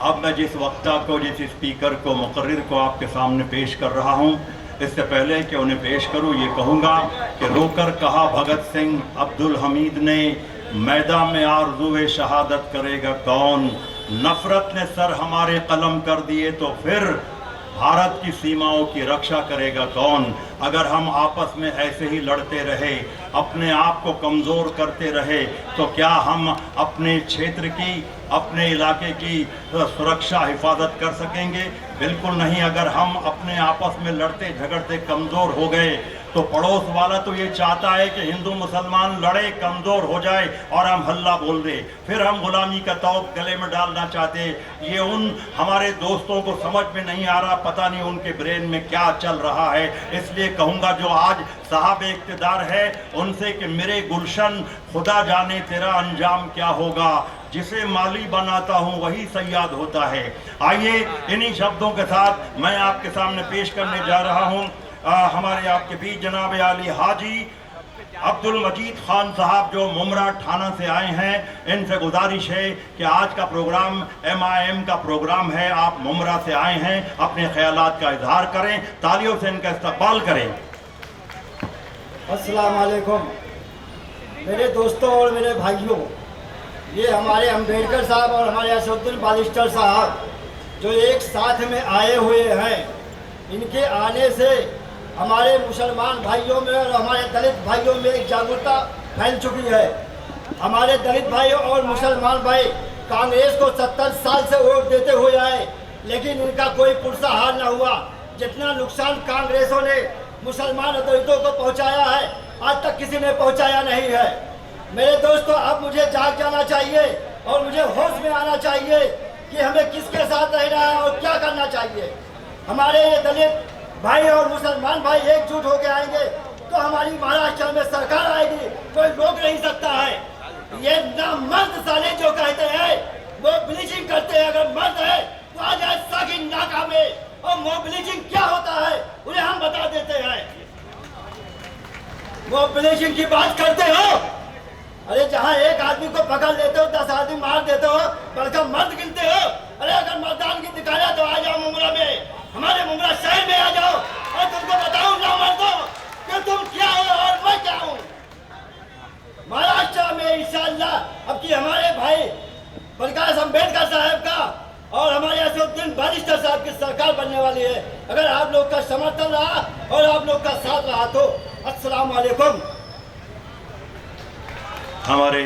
अब मैं जिस वक्ता को, जिस स्पीकर को, मुकर्रिर को आपके सामने पेश कर रहा हूँ, इससे पहले कि उन्हें पेश करूँ ये कहूँगा कि रोकर कहा भगत सिंह अब्दुल हमीद ने, मैदान में आरज़ूए शहादत करेगा कौन। नफ़रत ने सर हमारे कलम कर दिए तो फिर भारत की सीमाओं की रक्षा करेगा कौन। अगर हम आपस में ऐसे ही लड़ते रहे, अपने आप को कमज़ोर करते रहे, तो क्या हम अपने क्षेत्र की, अपने इलाके की सुरक्षा हिफाजत कर सकेंगे? बिल्कुल नहीं। अगर हम अपने आपस में लड़ते झगड़ते कमज़ोर हो गए तो पड़ोस वाला तो ये चाहता है कि हिंदू मुसलमान लड़े, कमज़ोर हो जाए और हम हल्ला बोल दे, फिर हम गुलामी का तौब गले में डालना चाहते। ये उन हमारे दोस्तों को समझ में नहीं आ रहा, पता नहीं उनके ब्रेन में क्या चल रहा है। इसलिए कहूँगा जो आज साहब इक़्तिदार है उनसे कि मेरे गुलशन खुदा जाने तेरा अंजाम क्या होगा, जिसे माली बनाता हूँ वही सयाद होता है। आइए इन्हीं शब्दों के साथ मैं आपके सामने पेश करने जा रहा हूँ हमारे आपके बीच जनाब आली हाजी अब्दुल मजीद खान साहब जो मुमरा थाना से आए हैं। इनसे गुजारिश है कि आज का प्रोग्राम MIM का प्रोग्राम है, आप मुमरा से आए हैं, अपने ख्यालात का इजहार करें, तालियों से इनका इस्तकबाल करें। अस्सलाम वालेकुम मेरे दोस्तों और मेरे भाइयों, ये हमारे अम्बेडकर साहब और हमारे असदुद्दीन बालिस्टर साहब जो एक साथ में आए हुए हैं, इनके आने से हमारे मुसलमान भाइयों में और हमारे दलित भाइयों में एक जागरूकता फैल चुकी है। हमारे दलित भाई और मुसलमान भाई कांग्रेस को 70 साल से वोट देते हुए आए, लेकिन इनका कोई पुरसा हाल न हुआ। जितना नुकसान कांग्रेसों ने मुसलमान और दलितों को पहुंचाया है, आज तक किसी ने पहुंचाया नहीं है। मेरे दोस्तों, अब मुझे जाग जाना चाहिए और मुझे होश में आना चाहिए कि हमें किसके साथ रहना है और क्या करना चाहिए। हमारे ये दलित भाई और मुसलमान भाई एकजुट होकर आएंगे तो हमारी महाराष्ट्र में सरकार आएगी, कोई रोक नहीं सकता है। ये नामर्द साले जो कहते हैं वो ब्लीचिंग करते हैं, अगर मर्द है तो आ जाए साकिन नाका में, और वो ब्लीचिंग क्या होता है उन्हें हम बता देते हैं। वो ब्लीचिंग की बात करते हो, अरे जहाँ एक आदमी को पकड़ लेते हो 10 आदमी मार देते हो, बड़का मर्द गिनते हो। अरे अगर मर्दान की दिखाया तो आ जाओ मुमरा में, हमारे मुमरा शहर में आ जाओ और तुमको बताऊं ना मर्दों कि तुम क्या हो और मैं क्या हूँ। महाराष्ट्र में इंशाअल्लाह अब की हमारे भाई प्रकाश अम्बेडकर साहब का और हमारे असदुद्दीन बालिस्टर साहब की सरकार बनने वाली है। अगर आप लोग का समर्थन रहा और आप लोग का साथ रहा तो अस्सलाम वालेकुम। हमारे